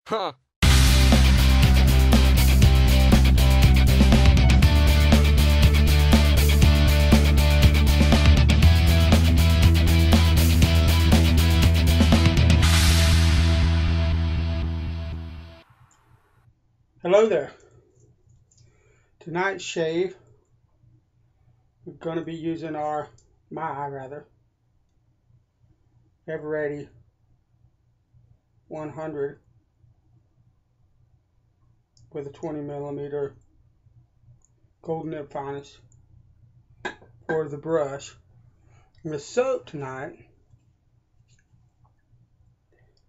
Huh. Hello there. Tonight's shave, we're going to be using my Ever Ready 100 with a 20mm golden nib finish for the brush. And the soap tonight,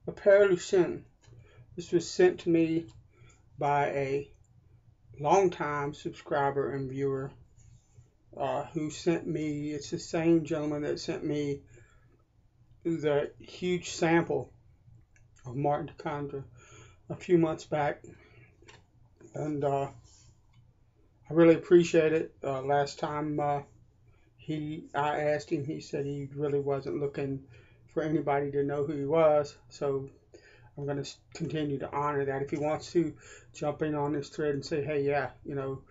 a P'ere Lucien. This was sent to me by a longtime subscriber and viewer who sent me, it's the same gentleman that sent me the huge sample of Martin Tacandra a few months back, and I really appreciate it. Last time I asked him, he said he really wasn't looking for anybody to know who he was, so I'm going to continue to honor that. If he wants to jump in on this thread and say, hey, yeah, you know,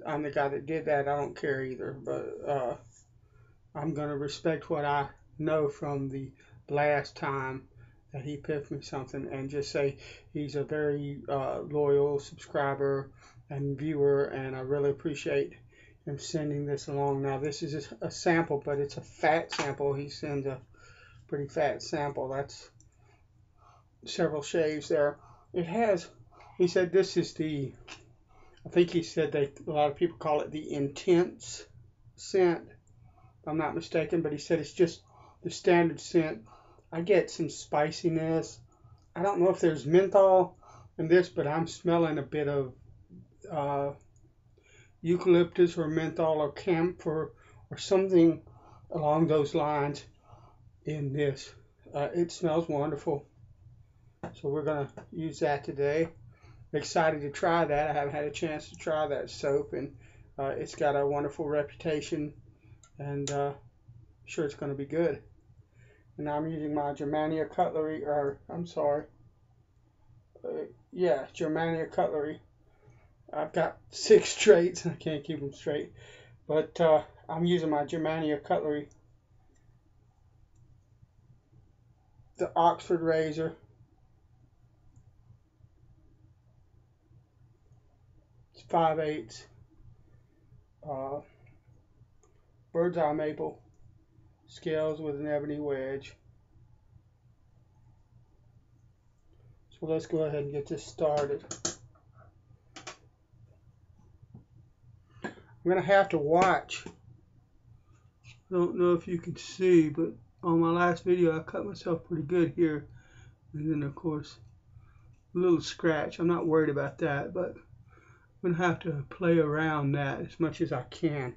I'm the guy that did that, I don't care either, but I'm going to respect what I know from the last time that he picked me something, and just say he's a very loyal subscriber and viewer, and I really appreciate him sending this along. Now, this is a sample, but it's a fat sample. He sends a pretty fat sample. That's several shaves there. It has, he said this is the, I think he said that a lot of people call it the intense scent, if I'm not mistaken, but he said it's just the standard scent. I get some spiciness. I don't know if there's menthol in this, but I'm smelling a bit of eucalyptus or menthol or camphor or something along those lines in this. It smells wonderful. So we're going to use that today. I'm excited to try that. I haven't had a chance to try that soap, and it's got a wonderful reputation, and I'm sure it's going to be good. And I'm using my Germania Cutlery, Germania Cutlery. I've got 6 straights, and I can't keep them straight, but I'm using my Germania Cutlery, the Oxford razor. It's 5/8 bird's eye maple scales with an ebony wedge. So let's go ahead and get this started. I'm going to have to watch. I don't know if you can see, but on my last video I cut myself pretty good here. And then of course a little scratch. I'm not worried about that, but I'm going to have to play around that as much as I can.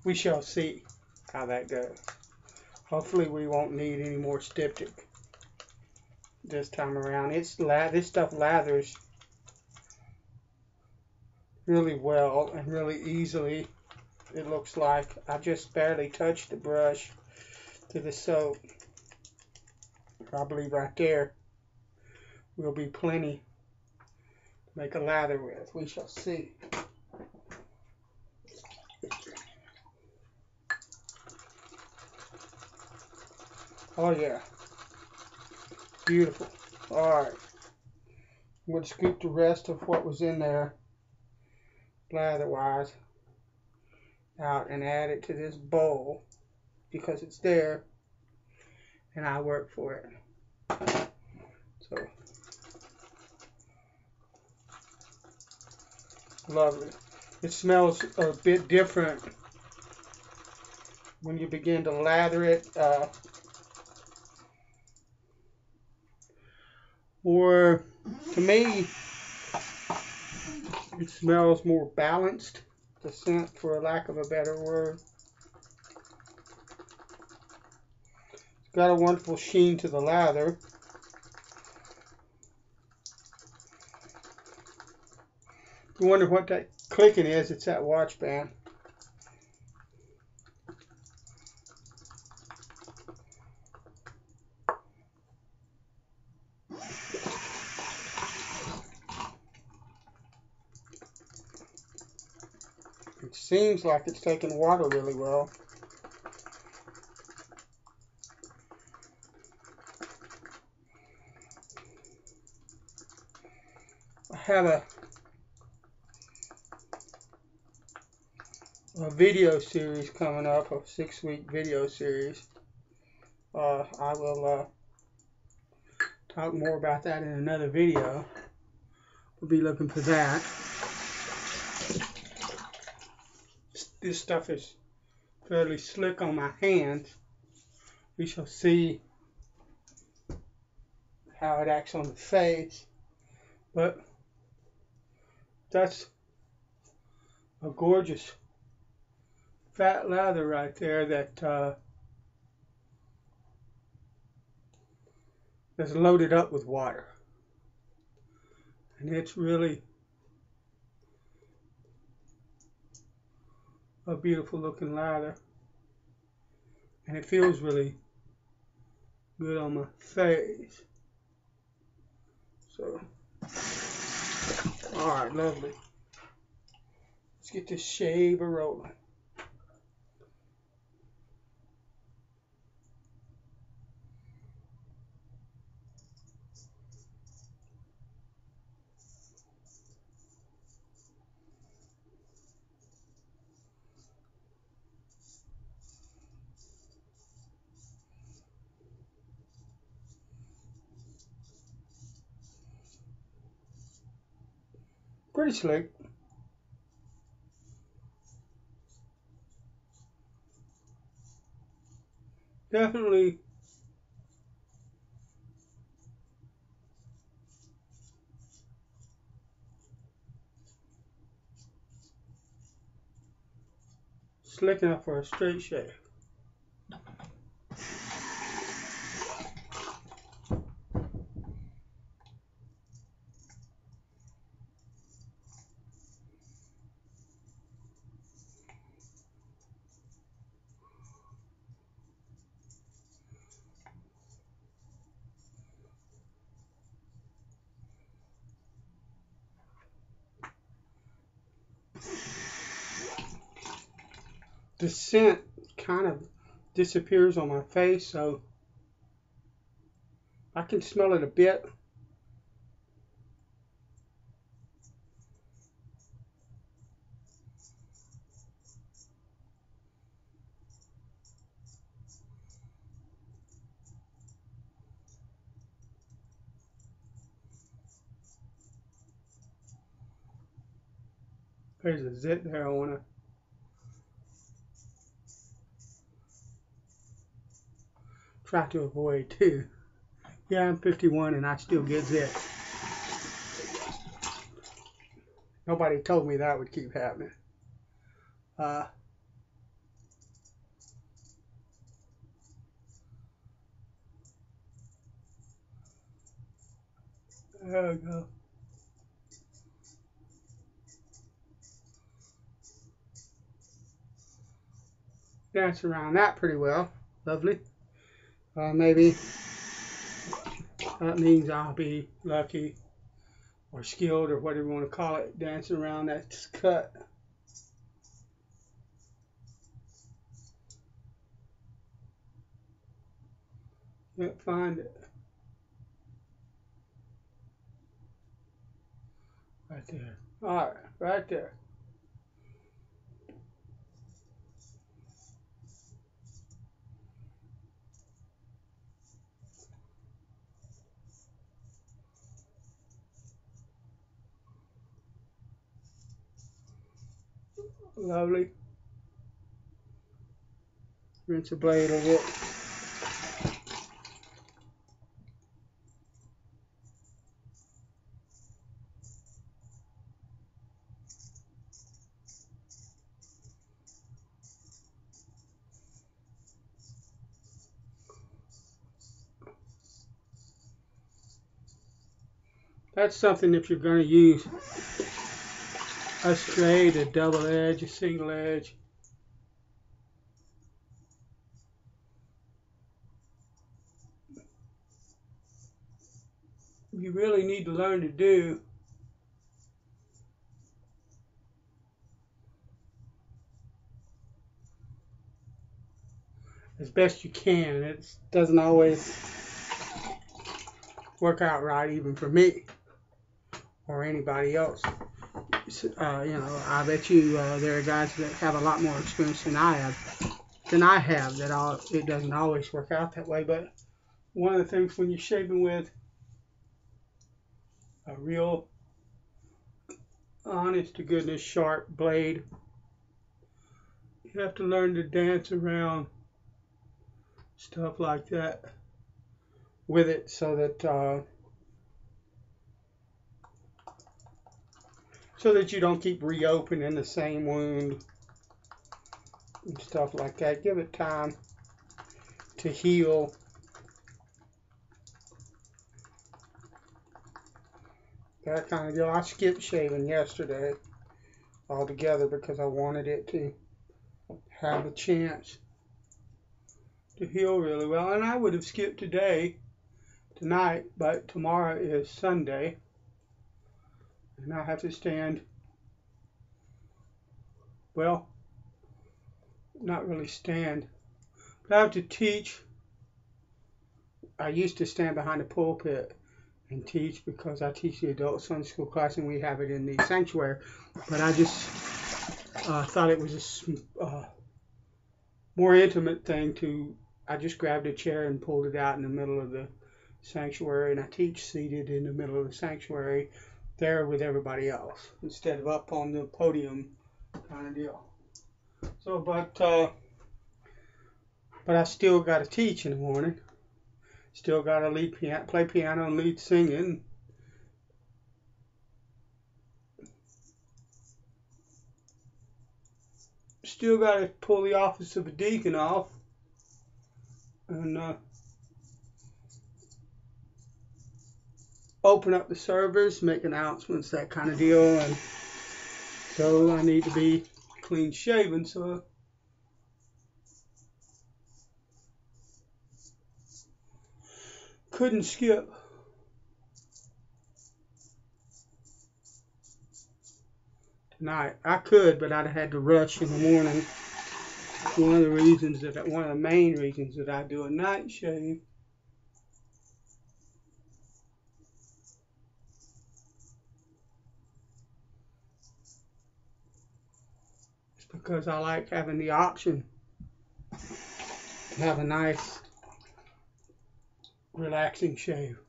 We shall see how that goes. Hopefully we won't need any more styptic this time around. This stuff lathers really well and really easily. It looks like I just barely touched the brush to the soap. I believe right there will be plenty to make a lather with. We shall see. Oh yeah, beautiful. All right, I'm going to scoop the rest of what was in there lather-wise out and add it to this bowl because it's there and I work for it. So lovely. It smells a bit different when you begin to lather it. Or to me, it smells more balanced, the scent, for a lack of a better word. It's got a wonderful sheen to the lather. You wonder what that clicking is, it's that watch band. seems like it's taking water really well. I have a video series coming up, a 6-week video series. I will talk more about that in another video. We'll be looking for that. This stuff is fairly slick on my hands. We shall see how it acts on the face. But that's a gorgeous fat lather right there that that's loaded up with water. And it's really a beautiful looking lather. And it feels really good on my face. So, alright, lovely. Let's get this shaver rolling. Pretty slick. Definitely slick enough for a straight shave. The scent kind of disappears on my face, so I can smell it a bit. There's a zit there I want to try to avoid too. Yeah, I'm 51 and I still get zits. Nobody told me that would keep happening. There we go. Dance around that pretty well. Lovely. Maybe that means I'll be lucky or skilled or whatever you want to call it, dancing around that cut. Can't find it. Right there. Alright, right there. Lovely. Rinse the blade a bit. That's something if you're going to use a straight, a double edge, a single edge. You really need to learn to do as best you can. It doesn't always work out right, even for me or anybody else. I bet you there are guys that have a lot more experience than I have. It doesn't always work out that way. But one of the things when you're shaving with a real, honest to goodness, sharp blade, you have to learn to dance around stuff like that with it, so that you don't keep reopening the same wound and stuff like that. Give it time to heal. That kind of deal. I skipped shaving yesterday altogether because I wanted it to have a chance to heal really well. And I would have skipped tonight, but tomorrow is Sunday. And I have to stand, well, not really stand, but I have to teach. I used to stand behind the pulpit and teach because I teach the adult Sunday school class and we have it in the sanctuary. But I just thought it was a more intimate thing I just grabbed a chair and pulled it out in the middle of the sanctuary, and I teach seated in the middle of the sanctuary there with everybody else instead of up on the podium kind of deal. So, but I still got to teach in the morning. Still got to play piano and lead singing. Still got to pull the office of a deacon off and open up the service, make announcements, that kind of deal. And so I need to be clean shaven. So couldn't skip. Tonight I could, but I'd have had to rush in the morning. One of the main reasons that I do a night shave is because I like having the option to have a nice, relaxing shave.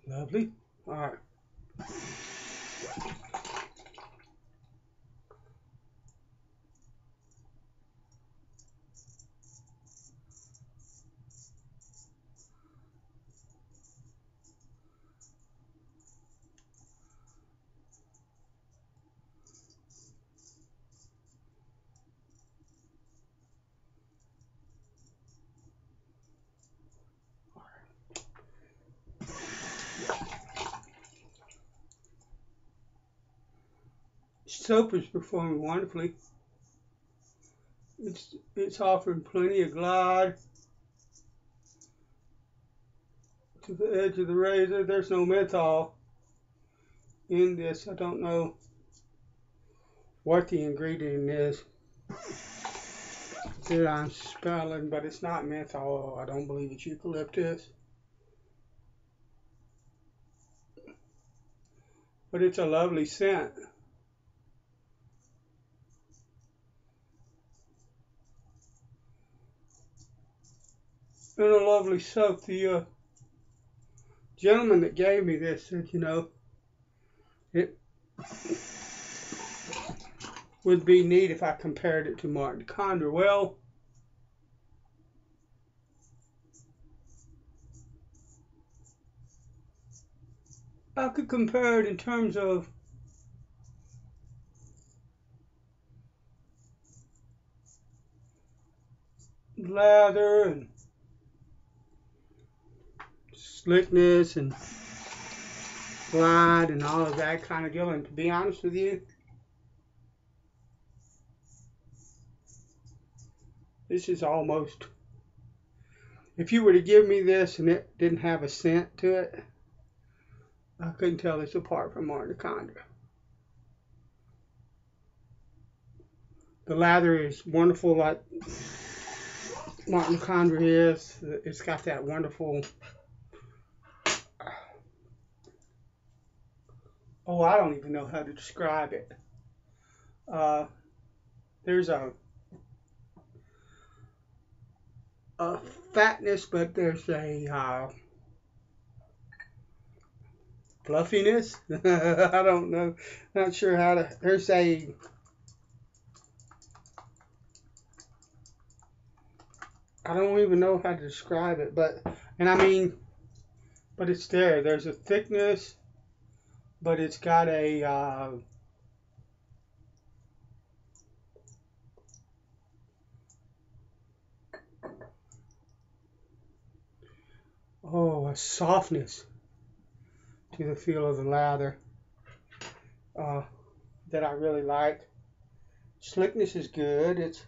Lovely. All right. Soap is performing wonderfully. It's offering plenty of glide to the edge of the razor. There's no menthol in this. I don't know what the ingredient is that I'm spelling, but it's not menthol. I don't believe it's eucalyptus. But it's a lovely scent. And a lovely soap. The gentleman that gave me this said, it would be neat if I compared it to Martin Condor. Well, I could compare it in terms of lather and slickness and glide and all of that kind of deal. And to be honest with you, this is almost If you were to give me this and it didn't have a scent to it, I couldn't tell this apart from Martin Condra. The lather is wonderful, like Martin Condra is. It's got that wonderful, oh, I don't even know how to describe it. There's a fatness, but there's a fluffiness. I don't know. Not sure how to. There's a. I don't even know how to describe it, but it's there. There's a thickness, but it's got a. A softness to the feel of the lather that I really like. Slickness is good. It's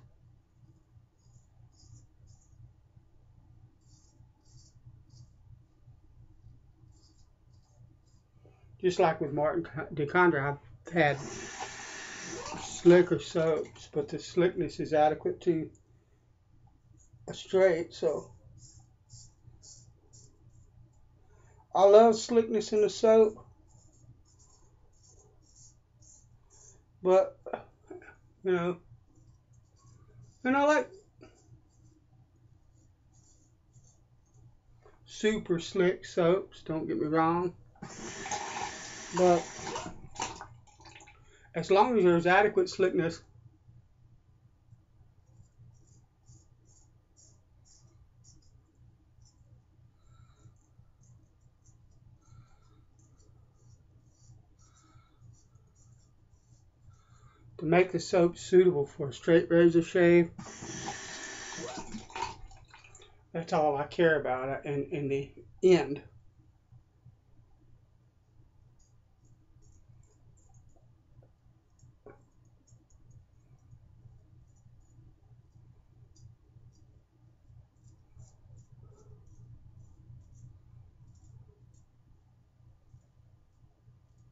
just like with Martin de Condra. I've had slicker soaps, but the slickness is adequate to a straight. So I love slickness in the soap, but and I like super slick soaps. Don't get me wrong, but as long as there's adequate slickness, to make the soap suitable for a straight razor shave, that's all I care about in the end.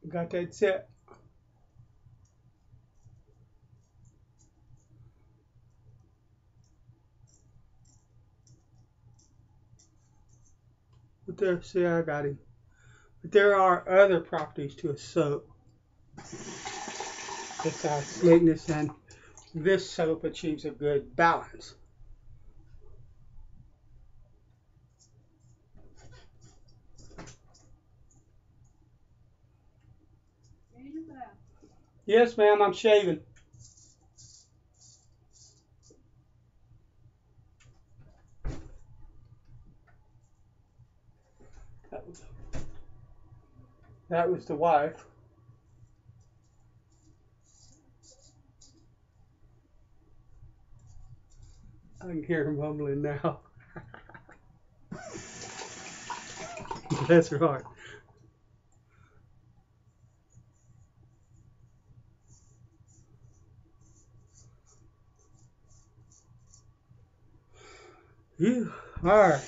Got that set. But there, see, I got him. But there are other properties to a soap. Besides slickness, and this soap achieves a good balance. Yes, ma'am, I'm shaving. That was the wife. I can hear her mumbling now. Bless her heart. You are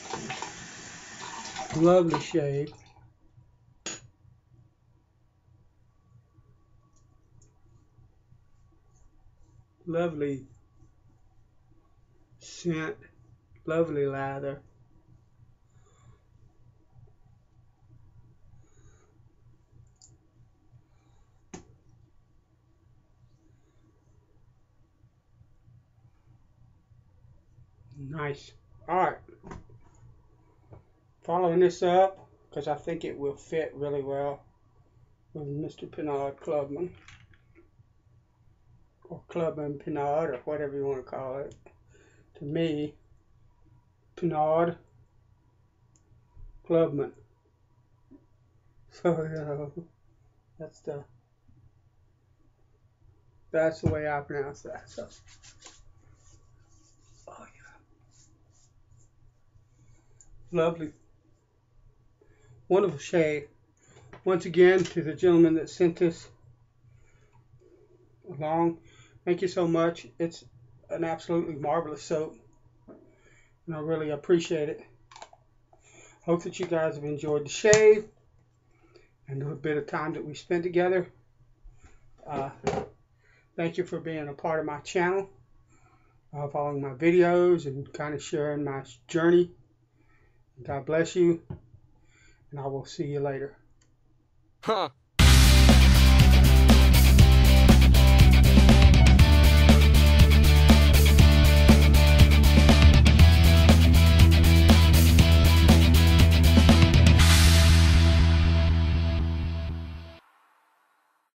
lovely shave. Lovely scent. Lovely lather. Nice. Alright. Following this up, because I think it will fit really well with Mr. Pinaud Clubman. Or Clubman Pinaud, or whatever you want to call it. To me, Pinaud Clubman. So, that's the way I pronounce that. So, oh yeah, lovely, wonderful shave. Once again, to the gentleman that sent this along, thank you so much. It's an absolutely marvelous soap, and I really appreciate it. Hope that you guys have enjoyed the shave and the bit of time that we spent together. Thank you for being a part of my channel, following my videos and kind of sharing my journey. God bless you, and I will see you later. Huh.